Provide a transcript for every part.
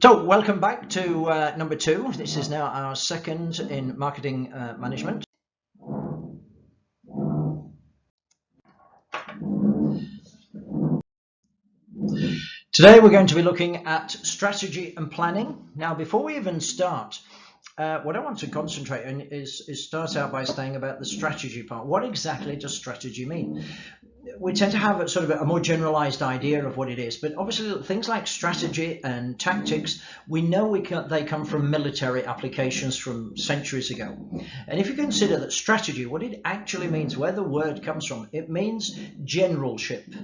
So welcome back to number 2. This is now our second in marketing management. Today we're going to be looking at strategy and planning. Now before we even start, what I want to concentrate on is start out by saying about the strategy part. What exactly does strategy mean? We tend to have a more generalized idea of what it is, but obviously things like strategy and tactics, we know they come from military applications from centuries ago. And if you consider that strategy, what it actually means, where the word comes from, it means generalship.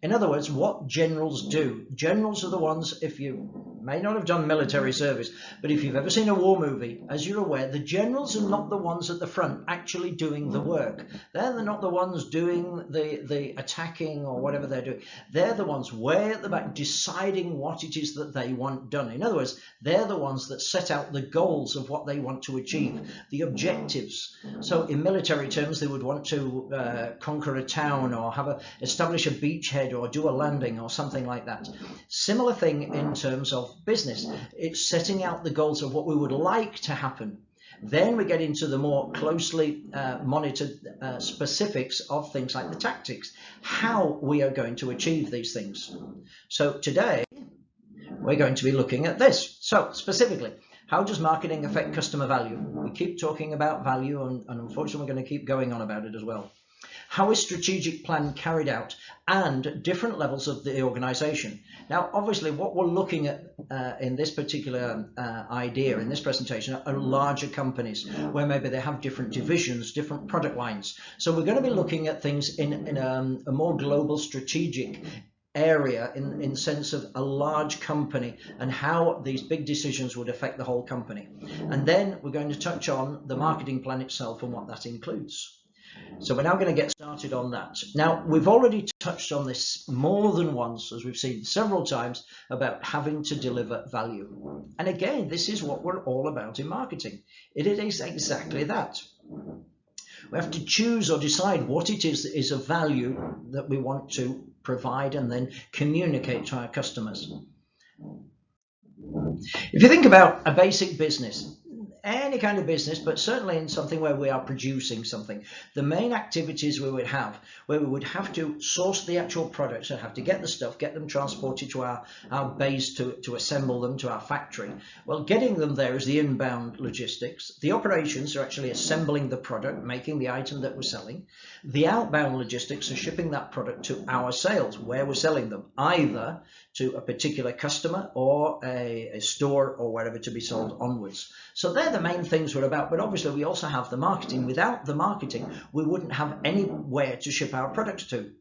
In other words, what generals do. Generals are the ones, if you may not have done military service, but if you've ever seen a war movie, as you're aware, the generals are not the ones at the front actually doing the work. They're not the ones doing the attacking or whatever they're doing. They're the ones way at the back deciding what it is that they want done. In other words, they're the ones that set out the goals of what they want to achieve, the objectives. So in military terms, they would want to conquer a town or establish a beachhead or do a landing or something like that. Similar thing in terms of business. It's setting out the goals of what we would like to happen. Then we get into the more closely monitored specifics of things like the tactics, how we are going to achieve these things. So today we're going to be looking at this. So specifically, how does marketing affect customer value? We keep talking about value, and unfortunately we're going to keep going on about it as well. How is strategic plan carried out, and different levels of the organization? Now, obviously, what we're looking at in this particular idea, in this presentation, are larger companies where maybe they have different divisions, different product lines. So we're going to be looking at things in a more global strategic area in the sense of a large company and how these big decisions would affect the whole company. And then we're going to touch on the marketing plan itself and what that includes. So we're now going to get started on that. Now, we've already touched on this more than once, as we've seen several times, about having to deliver value. And again, this is what we're all about in marketing. It is exactly that. We have to choose or decide what it is that is of value that we want to provide and then communicate to our customers. If you think about a basic business, any kind of business, but certainly in something where we are producing something, the main activities we would have, where we would have to source the actual products and have to get the stuff, get them transported to our base to assemble them to our factory. Well, getting them there is the inbound logistics. The operations are actually assembling the product, making the item that we're selling. The outbound logistics are shipping that product to our sales, where we're selling them, either to a particular customer or a store or wherever to be sold onwards. So they're the main things we're about, but obviously we also have the marketing. Without the marketing, we wouldn't have anywhere to ship our products to.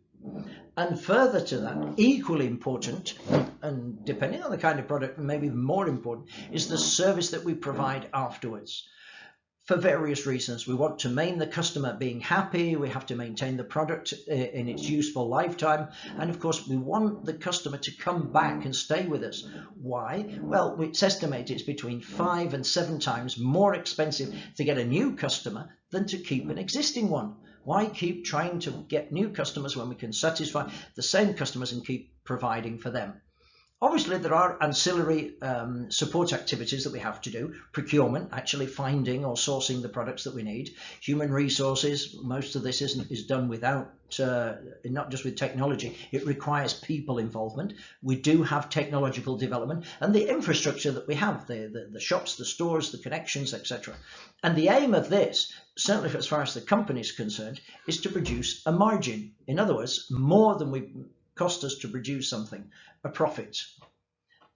And further to that, equally important, and depending on the kind of product, maybe more important, is the service that we provide afterwards. For various reasons, we want to maintain the customer being happy, we have to maintain the product in its useful lifetime, and of course we want the customer to come back and stay with us. Why? Well, it's estimated it's between 5 and 7 times more expensive to get a new customer than to keep an existing one. Why keep trying to get new customers when we can satisfy the same customers and keep providing for them? Obviously, there are ancillary support activities that we have to do. Procurement, actually finding or sourcing the products that we need. Human resources, most of this is done without, not just with technology, it requires people involvement. We do have technological development and the infrastructure that we have, the shops, the stores, the connections, etc. And the aim of this, certainly as far as the company is concerned, is to produce a margin. In other words, more than we cost us to produce something, a profit.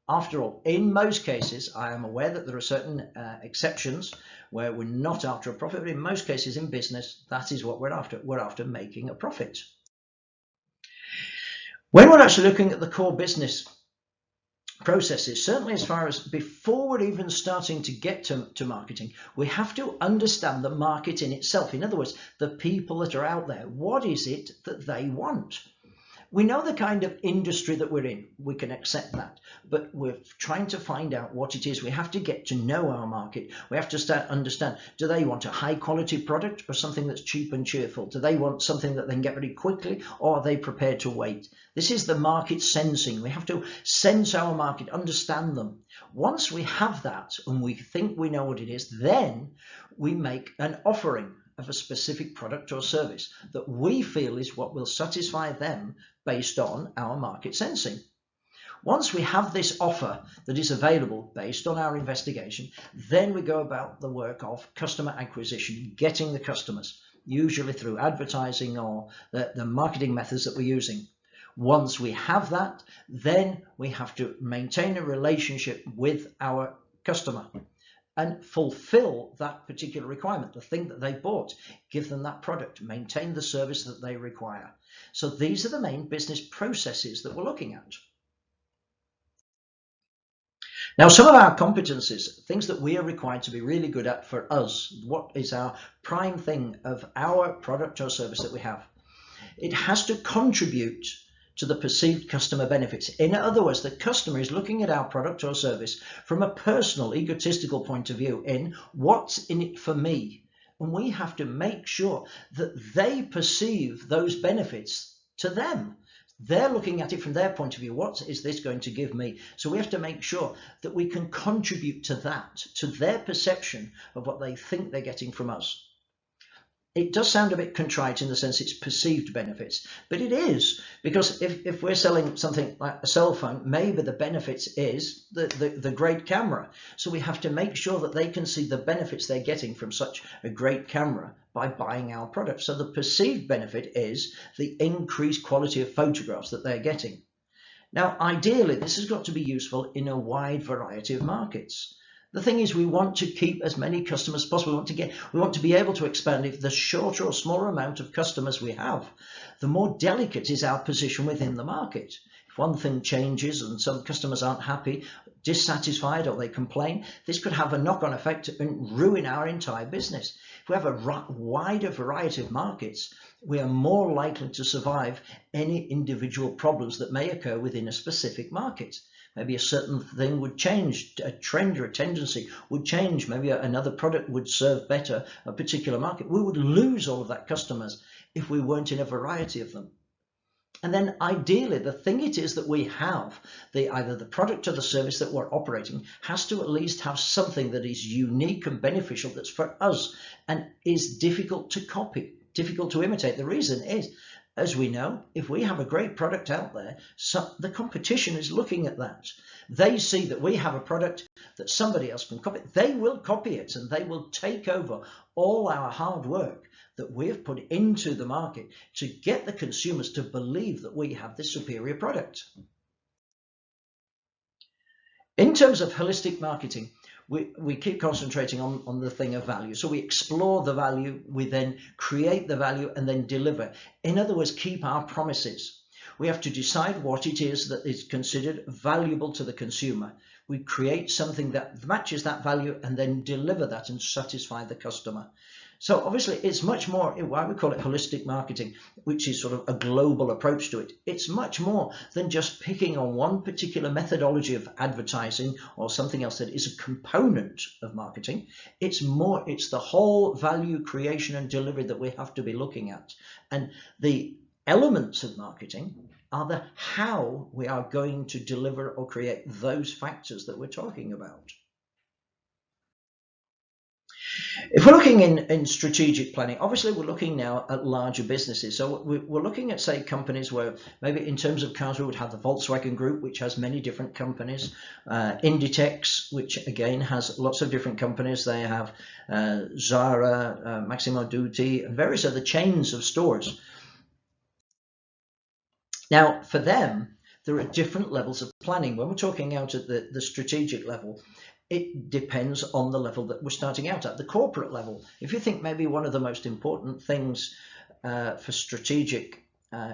After all, in most cases, I am aware that there are certain exceptions where we're not after a profit, but in most cases in business, that is what we're after. We're after making a profit. When we're actually looking at the core business processes, certainly as far as before we're even starting to get to marketing, we have to understand the market in itself. In other words, the people that are out there, what is it that they want? We know the kind of industry that we're in. We can accept that, but we're trying to find out what it is. We have to get to know our market. We have to start understand, do they want a high quality product or something that's cheap and cheerful? Do they want something that they can get very quickly, or are they prepared to wait? This is the market sensing. We have to sense our market, understand them. Once we have that and we think we know what it is, then we make an offering of a specific product or service that we feel is what will satisfy them based on our market sensing. Once we have this offer that is available based on our investigation, then we go about the work of customer acquisition, getting the customers, usually through advertising or the marketing methods that we're using. Once we have that, then we have to maintain a relationship with our customer and fulfill that particular requirement, the thing that they bought, give them that product, maintain the service that they require. So these are the main business processes that we're looking at. Now, some of our competencies, things that we are required to be really good at for us, what is our prime thing of our product or service that we have? It has to contribute to the perceived customer benefits. In other words, the customer is looking at our product or service from a personal, egotistical point of view in what's in it for me. And we have to make sure that they perceive those benefits to them. They're looking at it from their point of view. What is this going to give me? So we have to make sure that we can contribute to that, to their perception of what they think they're getting from us. It does sound a bit contrite in the sense it's perceived benefits, but it is, because if we're selling something like a cell phone, maybe the benefits is the great camera. So we have to make sure that they can see the benefits they're getting from such a great camera by buying our product. So the perceived benefit is the increased quality of photographs that they're getting. Now, ideally, this has got to be useful in a wide variety of markets. The thing is, we want to keep as many customers as possible. We want to be able to expand. If the shorter or smaller amount of customers we have, the more delicate is our position within the market. If one thing changes and some customers aren't happy, dissatisfied, or they complain, this could have a knock-on effect and ruin our entire business. If we have a wider variety of markets, we are more likely to survive any individual problems that may occur within a specific market. Maybe a certain thing would change, a trend or a tendency would change. Maybe another product would serve better a particular market. We would lose all of that customers if we weren't in a variety of them. And then ideally, the thing it is that we have, either the product or the service that we're operating, has to at least have something that is unique and beneficial, that's for us and is difficult to copy, difficult to imitate. The reason is, as we know, if we have a great product out there, the competition is looking at that. They see that we have a product that somebody else can copy. They will copy it and they will take over all our hard work that we have put into the market to get the consumers to believe that we have this superior product. In terms of holistic marketing, we keep concentrating on the thing of value. So we explore the value, we then create the value and then deliver. In other words, keep our promises. We have to decide what it is that is considered valuable to the consumer. We create something that matches that value and then deliver that and satisfy the customer. So obviously it's much more, why we call it holistic marketing, which is sort of a global approach to it. It's much more than just picking on one particular methodology of advertising or something else that is a component of marketing. It's the whole value creation and delivery that we have to be looking at. And the elements of marketing are the how we are going to deliver or create those factors that we're talking about. If we're looking in strategic planning, obviously we're looking now at larger businesses. So we're looking at, say, companies where maybe in terms of cars, we would have the Volkswagen Group, which has many different companies, Inditex, which again has lots of different companies. They have Zara, Massimo Dutti, and various other chains of stores. Now, for them, there are different levels of planning. When we're talking out at the strategic level, it depends on the level that we're starting out at. The corporate level, if you think maybe one of the most important things for strategic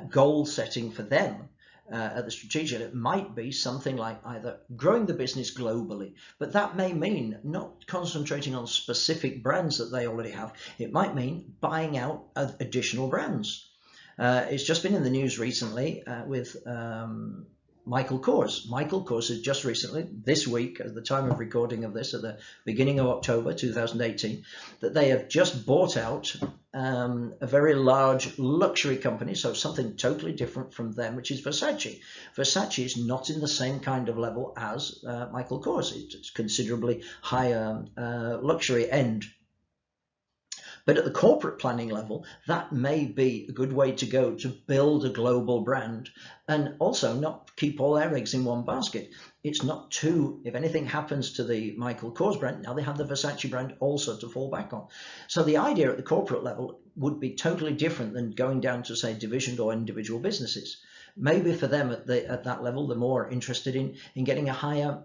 goal setting for them at the strategic, it might be something like either growing the business globally, but that may mean not concentrating on specific brands that they already have. It might mean buying out additional brands. It's just been in the news recently with Michael Kors. Michael Kors has just recently, this week, at the time of recording of this, at the beginning of October 2018, that they have just bought out a very large luxury company, so something totally different from them, which is Versace. Versace is not in the same kind of level as Michael Kors. It's considerably higher luxury end. But at the corporate planning level, that may be a good way to go to build a global brand and also not keep all their eggs in one basket. It's not too, if anything happens to the Michael Kors brand, now they have the Versace brand also to fall back on. So the idea at the corporate level would be totally different than going down to, say, division or individual businesses. Maybe for them at that level, they're more interested in getting a higher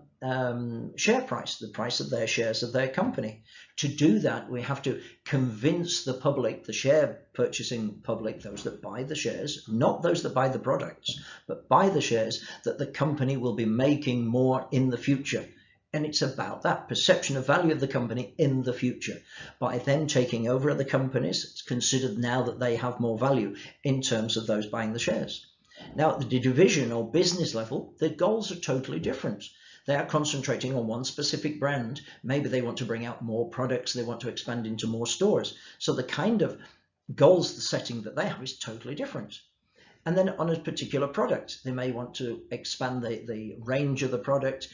share price, the price of their shares of their company. To do that, we have to convince the public, the share purchasing public, those that buy the shares, not those that buy the products, but buy the shares, that the company will be making more in the future. And it's about that perception of value of the company in the future. By them taking over other companies, it's considered now that they have more value in terms of those buying the shares. Now, at the division or business level, the goals are totally different. They are concentrating on one specific brand. Maybe they want to bring out more products. They want to expand into more stores. So the kind of goals, the setting that they have is totally different. And then on a particular product, they may want to expand the range of the product,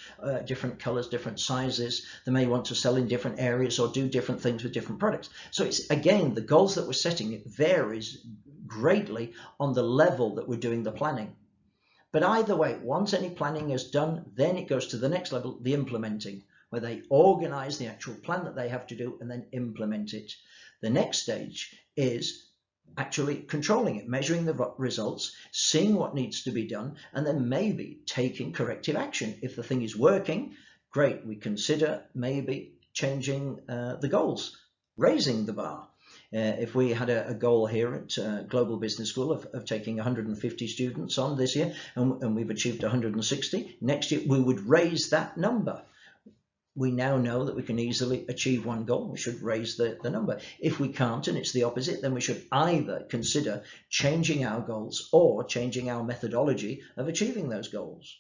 different colors, different sizes. They may want to sell in different areas or do different things with different products. So it's, again, the goals that we're setting, it varies greatly on the level that we're doing the planning. But either way, once any planning is done, then it goes to the next level, the implementing, where they organize the actual plan that they have to do and then implement it. The next stage is actually controlling it, measuring the results, seeing what needs to be done, and then maybe taking corrective action. If the thing is working, great, we consider maybe changing the goals, raising the bar. If we had a goal here at Global Business School of taking 150 students on this year, and we've achieved 160, next year we would raise that number. We now know that we can easily achieve one goal. We should raise the number. If we can't, and it's the opposite, then we should either consider changing our goals or changing our methodology of achieving those goals.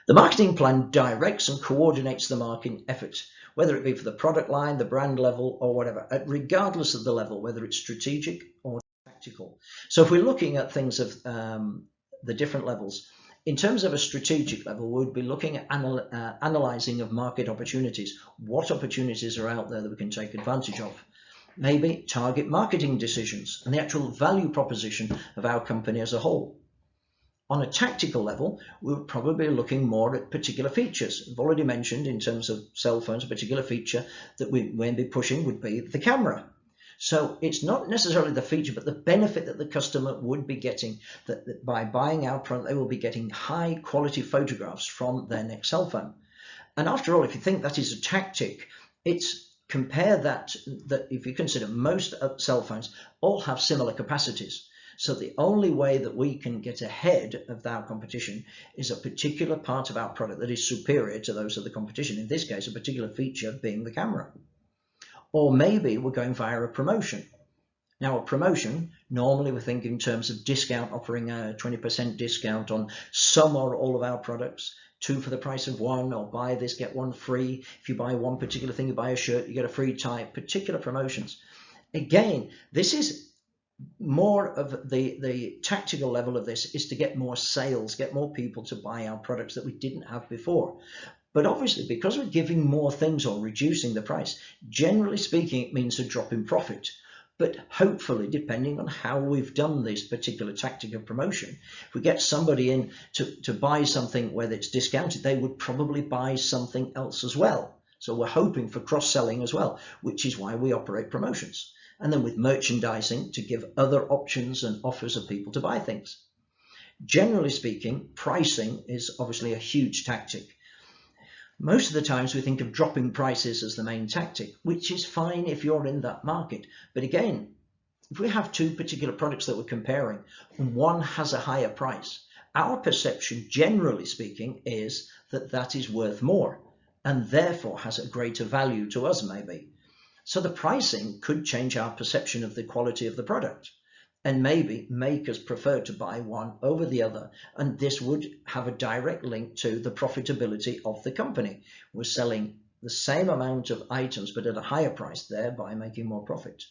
The marketing plan directs and coordinates the marketing effort, whether it be for the product line, the brand level, or whatever, regardless of the level, whether it's strategic or tactical. So if we're looking at things of the different levels, in terms of a strategic level, we would be looking at analyzing of market opportunities. What opportunities are out there that we can take advantage of? Maybe target marketing decisions and the actual value proposition of our company as a whole. On a tactical level, we're probably looking more at particular features. I've already mentioned in terms of cell phones, a particular feature that we may be pushing would be the camera. So it's not necessarily the feature, but the benefit that the customer would be getting, that by buying our product, they will be getting high quality photographs from their next cell phone. And after all, if you think that is a tactic, it's compare that if you consider most cell phones all have similar capacities. So the only way that we can get ahead of our competition is a particular part of our product that is superior to those of the competition. In this case, a particular feature being the camera. Or maybe we're going via a promotion. Now, a promotion, normally we think in terms of discount, offering a 20% discount on some or all of our products, 2 for the price of 1, or buy this, get 1 free. If you buy one particular thing, you buy a shirt, you get a free tie, particular promotions. Again, this is more of the tactical level of this is to get more sales, get more people to buy our products that we didn't have before. But obviously, because we're giving more things or reducing the price, generally speaking, it means a drop in profit. But hopefully, depending on how we've done this particular tactic of promotion, if we get somebody in to buy something whether it's discounted, they would probably buy something else as well. So we're hoping for cross-selling as well, which is why we operate promotions. And then with merchandising to give other options and offers of people to buy things. Generally speaking, pricing is obviously a huge tactic. Most of the times we think of dropping prices as the main tactic, which is fine if you're in that market. But again, if we have 2 particular products that we're comparing and one has a higher price, our perception, generally speaking, is that that is worth more and therefore has a greater value to us maybe. So the pricing could change our perception of the quality of the product and maybe make us prefer to buy one over the other. And this would have a direct link to the profitability of the company. We're selling the same amount of items, but at a higher price, thereby making more profit.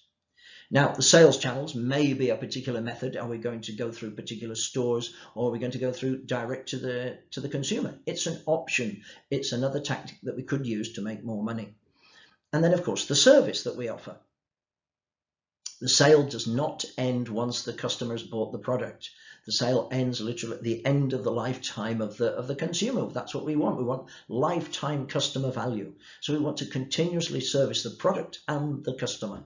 Now, the sales channels may be a particular method. Are we going to go through particular stores, or are we going to go through direct to the consumer? It's an option. It's another tactic that we could use to make more money. And then, of course, the service that we offer. The sale does not end once the customer has bought the product. The sale ends literally at the end of the lifetime of the consumer. That's what we want. We want lifetime customer value. So we want to continuously service the product and the customer.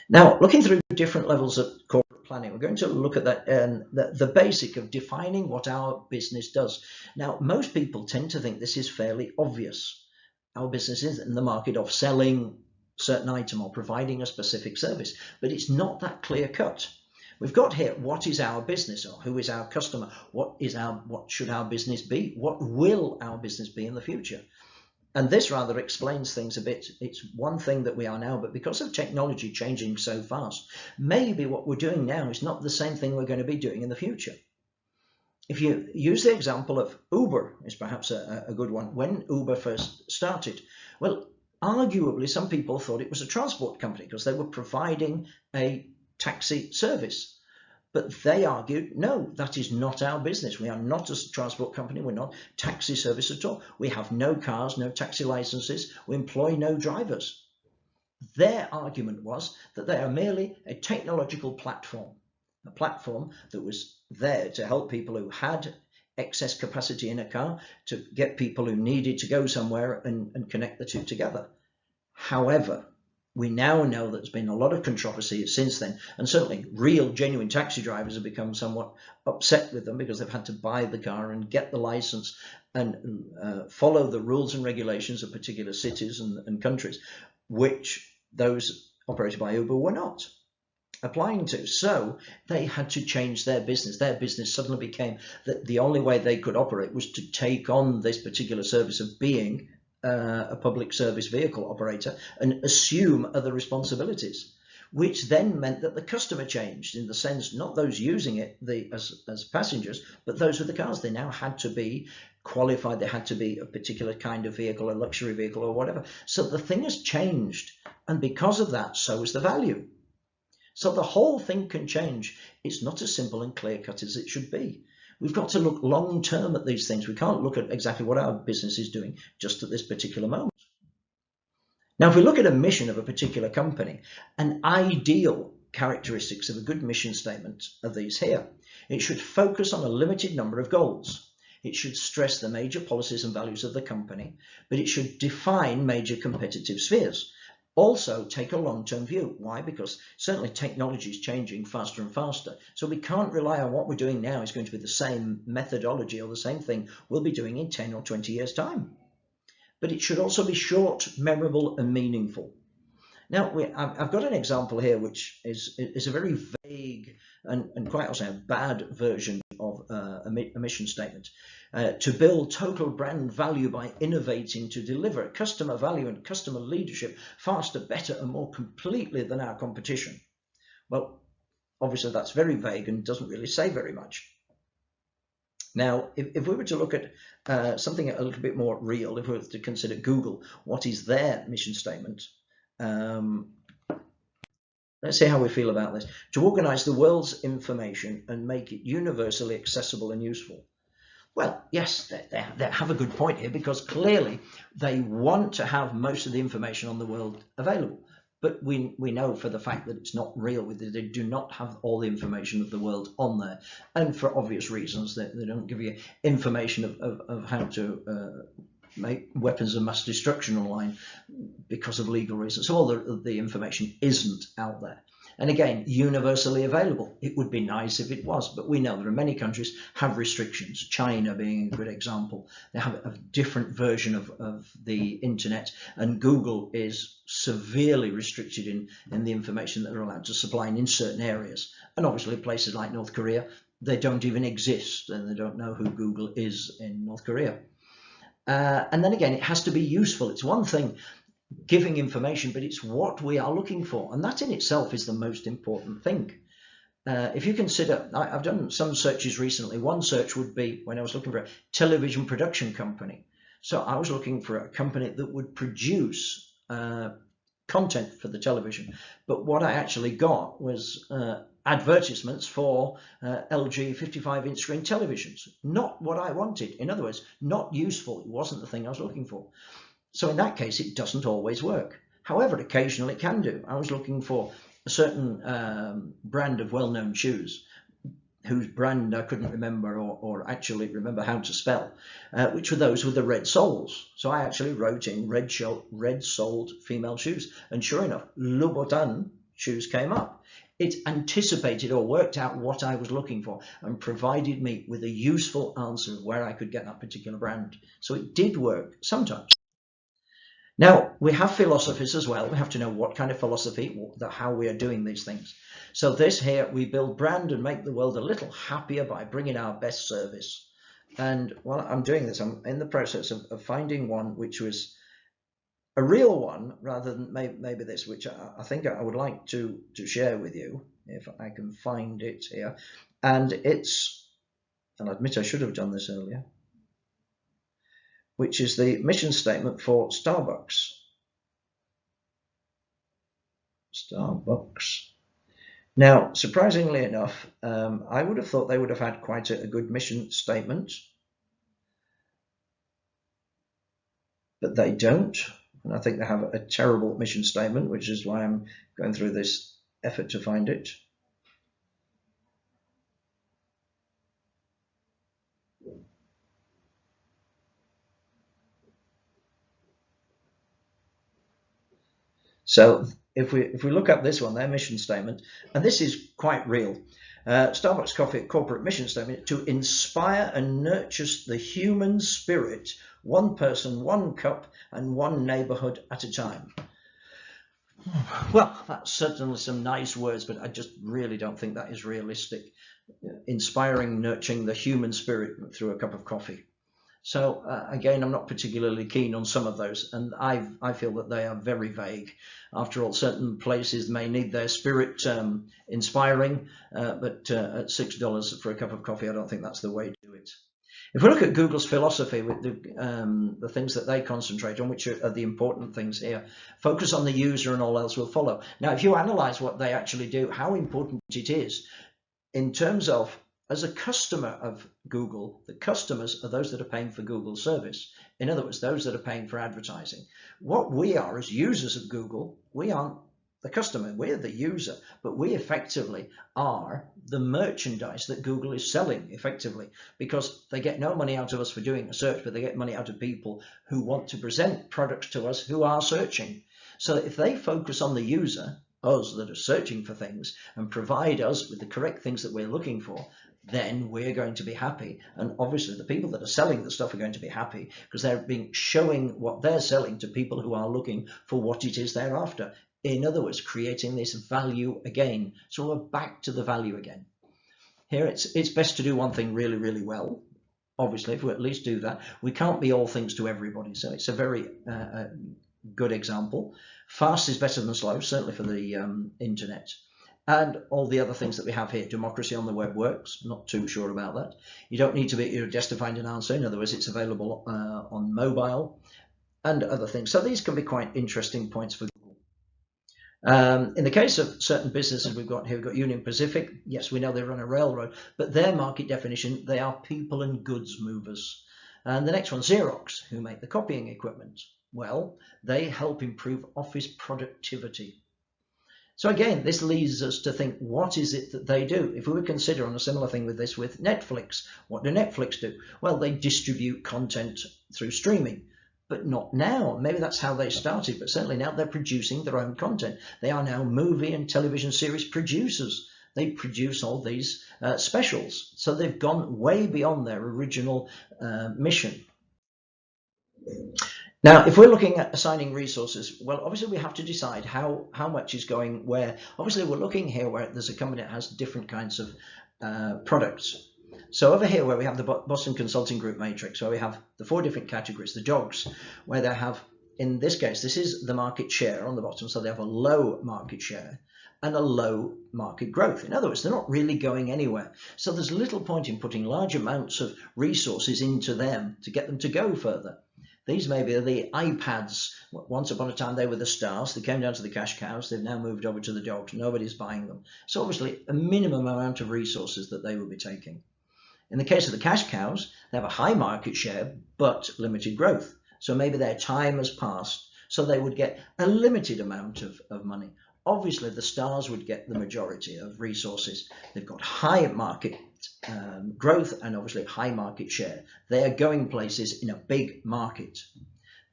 Now, looking through different levels of corporate planning, we're going to look at that the basic of defining what our business does. Now, most people tend to think this is fairly obvious. Our business is in the market of selling a certain item or providing a specific service, but it's not that clear cut. We've got here, what is our business, or who is our customer? What should our business be? What will our business be in the future? And this rather explains things a bit. It's one thing that we are now, but because of technology changing so fast, maybe what we're doing now is not the same thing we're going to be doing in the future. If you use the example of Uber, is perhaps a good one. When Uber first started, well, arguably some people thought it was a transport company because they were providing a taxi service. But they argued, no, that is not our business. We are not a transport company. We're not taxi service at all. We have no cars, no taxi licenses. We employ no drivers. Their argument was that they are merely a technological platform, a platform that was there to help people who had excess capacity in a car, to get people who needed to go somewhere and connect the two together. However, we now know that there's been a lot of controversy since then, and certainly real, genuine taxi drivers have become somewhat upset with them because they've had to buy the car and get the license and follow the rules and regulations of particular cities and countries, which those operated by Uber were not applying to. So they had to change their business. Their business suddenly became that the only way they could operate was to take on this particular service of being a public service vehicle operator and assume other responsibilities, which then meant that the customer changed in the sense, not those using it as passengers, but those with the cars. They now had to be qualified. They had to be a particular kind of vehicle, a luxury vehicle or whatever. So the thing has changed. And because of that, so is the value. So the whole thing can change. It's not as simple and clear cut as it should be. We've got to look long term at these things. We can't look at exactly what our business is doing just at this particular moment. Now, if we look at a mission of a particular company, an ideal characteristics of a good mission statement are these here. It should focus on a limited number of goals. It should stress the major policies and values of the company, but it should define major competitive spheres. Also take a long-term view. Why? Because certainly technology is changing faster and faster. So we can't rely on what we're doing now is going to be the same methodology or the same thing we'll be doing in 10 or 20 years' time. But it should also be short, memorable, and meaningful. Now, I've got an example here which is a very vague and quite also a bad version of a mission statement. To build total brand value by innovating to deliver customer value and customer leadership faster, better, and more completely than our competition. Well, obviously that's very vague and doesn't really say very much. Now, if we were to look at something a little bit more real, if we were to consider Google, what is their mission statement? Let's see how we feel about this. To organize the world's information and make it universally accessible and useful. Well, yes, they have a good point here because clearly they want to have most of the information on the world available. But we know for the fact that it's not real. They do not have all the information of the world on there. And for obvious reasons, they don't give you information of how to make weapons of mass destruction online because of legal reasons. So all the information isn't out there. And again, universally available. It would be nice if it was, but we know there are many countries have restrictions, China being a good example. They have a different version of the internet, and Google is severely restricted in the information that they're allowed to supply in certain areas. And obviously places like North Korea, they don't even exist, and they don't know who Google is in North Korea. And then again, it has to be useful. It's one thing. giving information, but it's what we are looking for. And that in itself is the most important thing. If you consider, I've done some searches recently. One search would be when I was looking for a television production company. So I was looking for a company that would produce content for the television. But what I actually got was advertisements for LG 55-inch screen televisions. Not what I wanted. In other words, not useful. It wasn't the thing I was looking for. So in that case, it doesn't always work. However, occasionally it can do. I was looking for a certain brand of well-known shoes, whose brand I couldn't remember or actually remember how to spell, which were those with the red soles. So I actually wrote in red-soled female shoes, and sure enough, Louboutin shoes came up. It anticipated or worked out what I was looking for and provided me with a useful answer of where I could get that particular brand. So it did work sometimes. Now, we have philosophies as well. We have to know what kind of philosophy, how we are doing these things. So this here, we build brand and make the world a little happier by bringing our best service. And while I'm doing this, I'm in the process of finding one which was a real one rather than maybe this, which I think I would like to share with you, if I can find it here. And I'll admit I should have done this earlier, which is the mission statement for Starbucks. Now, surprisingly enough, I would have thought they would have had quite a good mission statement, but they don't. And I think they have a terrible mission statement, which is why I'm going through this effort to find it. So if we look at this one, their mission statement, and this is quite real. Starbucks Coffee corporate mission statement: to inspire and nurture the human spirit, one person, one cup, and one neighborhood at a time. Well, that's certainly some nice words, but I just really don't think that is realistic. Inspiring, nurturing the human spirit through a cup of coffee. So again, I'm not particularly keen on some of those, and I feel that they are very vague. After all, certain places may need their spirit inspiring, but at $6 for a cup of coffee, I don't think that's the way to do it. If we look at Google's philosophy with the things that they concentrate on, which are the important things here, focus on the user and all else will follow. Now, if you analyze what they actually do, how important it is in terms of, as a customer of Google, the customers are those that are paying for Google's service. In other words, those that are paying for advertising. What we are as users of Google, we aren't the customer, we're the user, but we effectively are the merchandise that Google is selling effectively, because they get no money out of us for doing a search, but they get money out of people who want to present products to us who are searching. So if they focus on the user, us that are searching for things, and provide us with the correct things that we're looking for, then we're going to be happy. And obviously the people that are selling the stuff are going to be happy because they're showing what they're selling to people who are looking for what it is they're after. In other words, creating this value again. So we're back to the value again. Here it's best to do one thing really, really well. Obviously, if we at least do that, we can't be all things to everybody. So it's a very good example. Fast is better than slow, certainly for the internet. And all the other things that we have here. Democracy on the web works. Not too sure about that. You don't need to be just to find an answer. In other words, it's available on mobile and other things. So these can be quite interesting points for Google. In the case of certain businesses we've got here, we've got Union Pacific. Yes, we know they run a railroad, but their market definition, they are people and goods movers. And the next one, Xerox, who make the copying equipment. Well, they help improve office productivity. So again, this leads us to think, what is it that they do? If we would consider on a similar thing with this with Netflix, what do Netflix do? Well, they distribute content through streaming, but not now. Maybe that's how they started, but certainly now they're producing their own content. They are now movie and television series producers. They produce all these specials. So they've gone way beyond their original mission. Now, if we're looking at assigning resources, well, obviously we have to decide how much is going where. Obviously, we're looking here where there's a company that has different kinds of products. So over here where we have the Boston Consulting Group matrix, where we have the 4 different categories, the jogs, where they have in this case, this is the market share on the bottom, so they have a low market share and a low market growth. In other words, they're not really going anywhere. So there's little point in putting large amounts of resources into them to get them to go further. These may be the iPads. Once upon a time, they were the stars. They came down to the cash cows. They've now moved over to the dogs. Nobody's buying them. So obviously, a minimum amount of resources that they will be taking. In the case of the cash cows, they have a high market share, but limited growth. So maybe their time has passed, so they would get a limited amount of money. Obviously, the stars would get the majority of resources. They've got high market growth and obviously high market share. They are going places in a big market.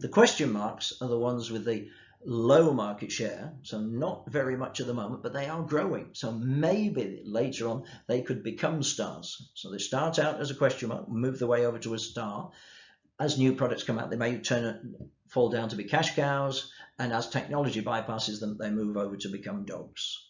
The question marks are the ones with the low market share, so not very much at the moment, but they are growing. So maybe later on they could become stars. So they start out as a question mark, move their way over to a star. As new products come out, they may fall down to be cash cows, and as technology bypasses them, they move over to become dogs.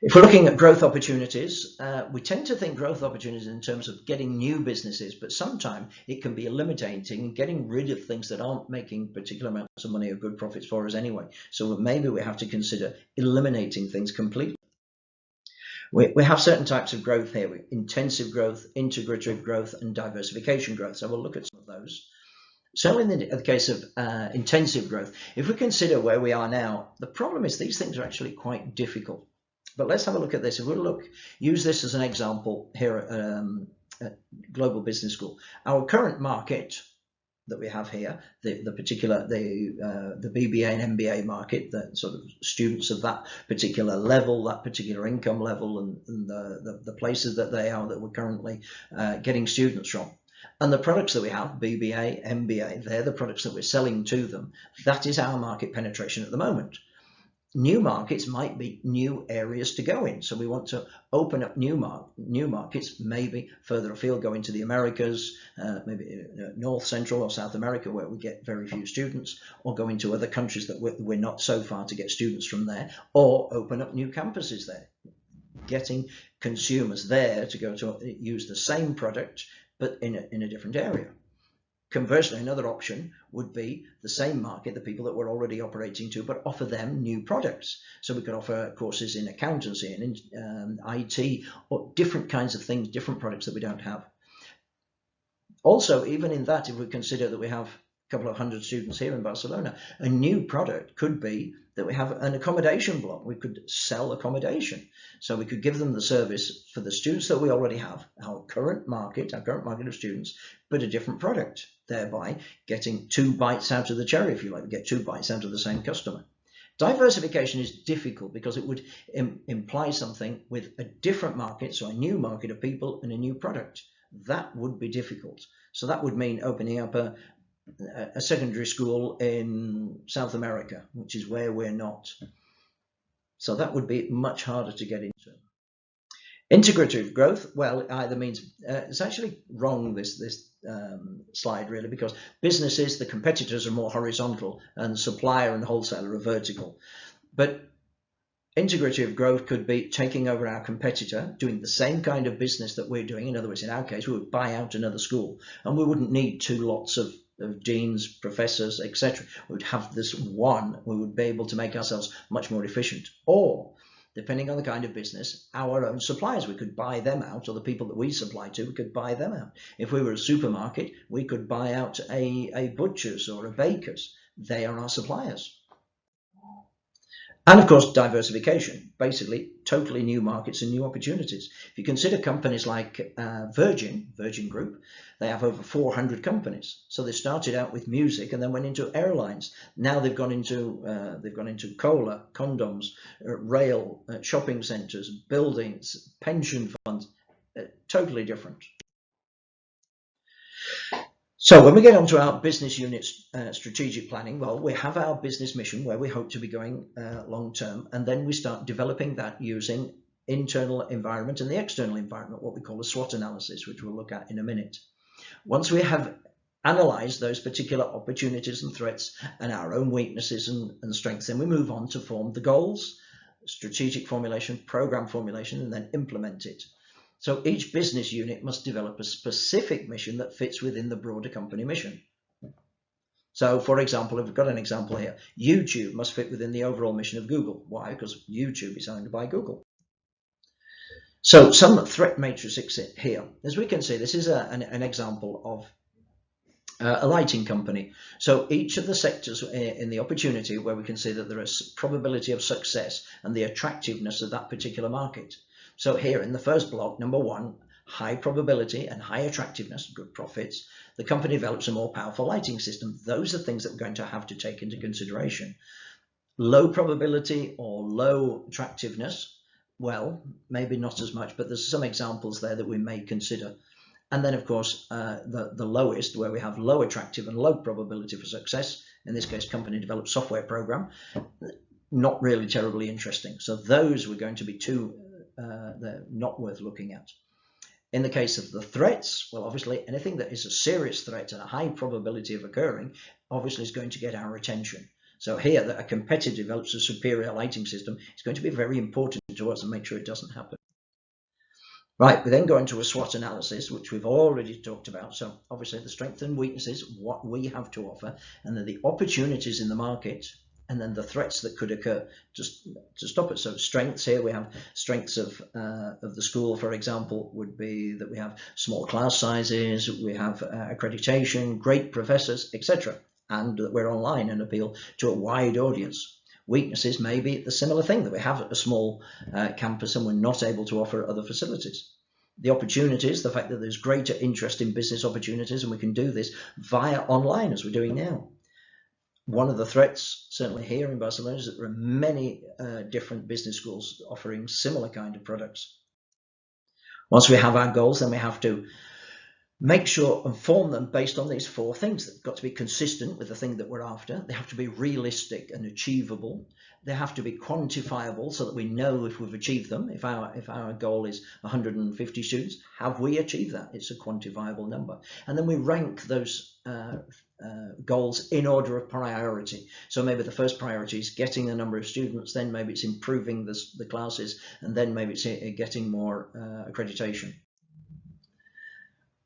If we're looking at growth opportunities, we tend to think growth opportunities in terms of getting new businesses, but sometimes it can be eliminating, getting rid of things that aren't making particular amounts of money or good profits for us anyway. So maybe we have to consider eliminating things completely. We have certain types of growth here: intensive growth, integrative growth, and diversification growth. So we'll look at some of those. So in the case of intensive growth, if we consider where we are now, the problem is these things are actually quite difficult. But let's have a look at this. If we use this as an example here at Global Business School, our current market that we have here, the BBA and MBA market, the sort of students of that particular level, that particular income level, and the places that they are that we're currently getting students from. And the products that we have, BBA, MBA, they're the products that we're selling to them. That is our market penetration at the moment. New markets might be new areas to go in. So we want to open up new markets, maybe further afield, go into the Americas, maybe North, Central or South America, where we get very few students, or go into other countries that we're not so far to get students from there, or open up new campuses there, getting consumers there to go to use the same product, but in a different area. Conversely, another option would be the same market, the people that we're already operating to, but offer them new products. So we could offer courses in accountancy and in IT, or different kinds of things, different products that we don't have. Also, even in that, if we consider that we have a couple of hundred students here in Barcelona, a new product could be that we have an accommodation block. We could sell accommodation. So we could give them the service for the students that we already have, our current market of students, but a different product, thereby getting 2 bites out of the cherry, if you like, get 2 bites out of the same customer. Diversification is difficult because it would imply something with a different market, so a new market of people and a new product. That would be difficult. So that would mean opening up a secondary school in South America, which is where we're not. So that would be much harder to get into. Integrative growth, well, it either means it's actually wrong, this slide really, because businesses, the competitors are more horizontal and supplier and wholesaler are vertical. But integrative growth could be taking over our competitor, doing the same kind of business that we're doing. In other words, in our case, we would buy out another school and we wouldn't need 2 lots of deans, professors, etc. We would have this one. We would be able to make ourselves much more efficient. Or, depending on the kind of business, our own suppliers, we could buy them out, or the people that we supply to, we could buy them out. If we were a supermarket, we could buy out a butcher's or a baker's. They are our suppliers. And of course, diversification, basically totally new markets and new opportunities. If you consider companies like Virgin Group, they have over 400 companies. So they started out with music and then went into airlines. Now they've gone into cola, condoms, rail, shopping centres, buildings, pension funds, totally different. So when we get onto our business unit's strategic planning, well, we have our business mission where we hope to be going long term, and then we start developing that using internal environment and the external environment, what we call a SWOT analysis, which we'll look at in a minute. Once we have analysed those particular opportunities and threats and our own weaknesses and strengths, then we move on to form the goals, strategic formulation, program formulation, and then implement it. So each business unit must develop a specific mission that fits within the broader company mission. So, for example, if we've got an example here, YouTube must fit within the overall mission of Google. Why? Because YouTube is owned by Google. So, some threat matrix here. As we can see, this is an example of a lighting company. So each of the sectors in the opportunity where we can see that there is probability of success and the attractiveness of that particular market. So here in the first block, number one, high probability and high attractiveness, good profits. The company develops a more powerful lighting system. Those are things that we're going to have to take into consideration. Low probability or low attractiveness, well, maybe not as much, but there's some examples there that we may consider. And then, of course, the lowest, where we have low attractive and low probability for success, in this case, company developed software program, not really terribly interesting. So those were going to be they're not worth looking at. In the case of the threats, well, obviously, anything that is a serious threat and a high probability of occurring, obviously is going to get our attention. So here, that a competitor develops a superior lighting system is going to be very important to us and make sure it doesn't happen. Right, we then go into a SWOT analysis, which we've already talked about. So obviously the strengths and weaknesses, what we have to offer, and then the opportunities in the market, and then the threats that could occur just to stop it. So strengths here, we have strengths of the school, for example, would be that we have small class sizes, we have accreditation, great professors, etc., and that we're online and appeal to a wide audience. Weaknesses may be the similar thing, that we have a small campus and we're not able to offer other facilities. The opportunities, the fact that there's greater interest in business opportunities and we can do this via online as we're doing now. One of the threats, certainly here in Barcelona, is that there are many different business schools offering similar kind of products. Once we have our goals, then we have to make sure and form them based on these four things. They've got to be consistent with the thing that we're after. They have to be realistic and achievable. They have to be quantifiable so that we know if we've achieved them. If our goal is 150 students, have we achieved that? It's a quantifiable number. And then we rank those goals in order of priority. So maybe the first priority is getting a number of students, then maybe it's improving the classes, and then maybe it's getting more accreditation.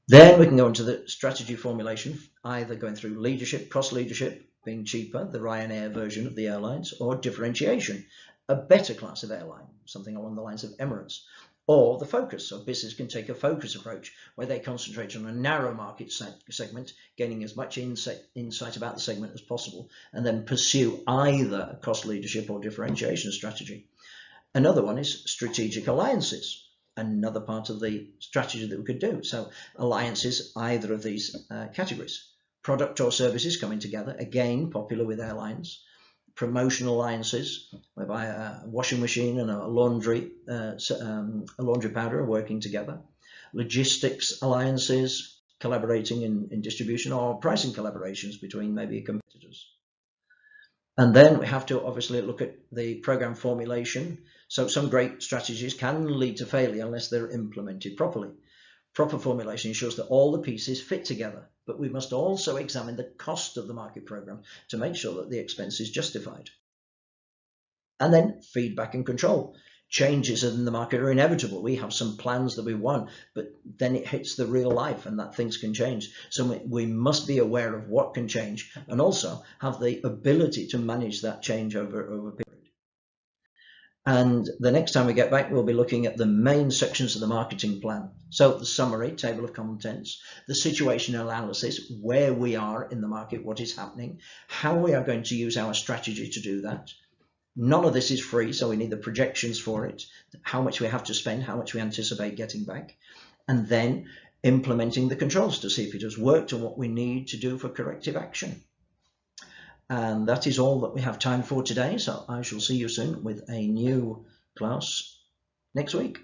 Then we can go into the strategy formulation, either going through leadership, cost leadership, being cheaper, the Ryanair version of the airlines, or differentiation, a better class of airline, something along the lines of Emirates, or the focus. So business can take a focus approach where they concentrate on a narrow market segment, gaining as much insight about the segment as possible, and then pursue either cost leadership or differentiation strategy. Another one is strategic alliances. Another part of the strategy that we could do. So alliances, either of these categories. Product or services coming together, again, popular with airlines. Promotional alliances, whereby a washing machine and a laundry powder are working together. Logistics alliances, collaborating in distribution, or pricing collaborations between maybe competitors. And then we have to obviously look at the program formulation. So some great strategies can lead to failure unless they're implemented properly. Proper formulation ensures that all the pieces fit together, but we must also examine the cost of the market program to make sure that the expense is justified. And then feedback and control. Changes in the market are inevitable. We have some plans that we want, but then it hits the real life and that things can change. So we must be aware of what can change and also have the ability to manage that change over a period. And the next time we get back, we'll be looking at the main sections of the marketing plan. So the summary, table of contents, the situation analysis, where we are in the market, what is happening, how we are going to use our strategy to do that. None of this is free, so we need the projections for it, how much we have to spend, how much we anticipate getting back, and then implementing the controls to see if it has worked and what we need to do for corrective action. And that is all that we have time for today, so I shall see you soon with a new class next week.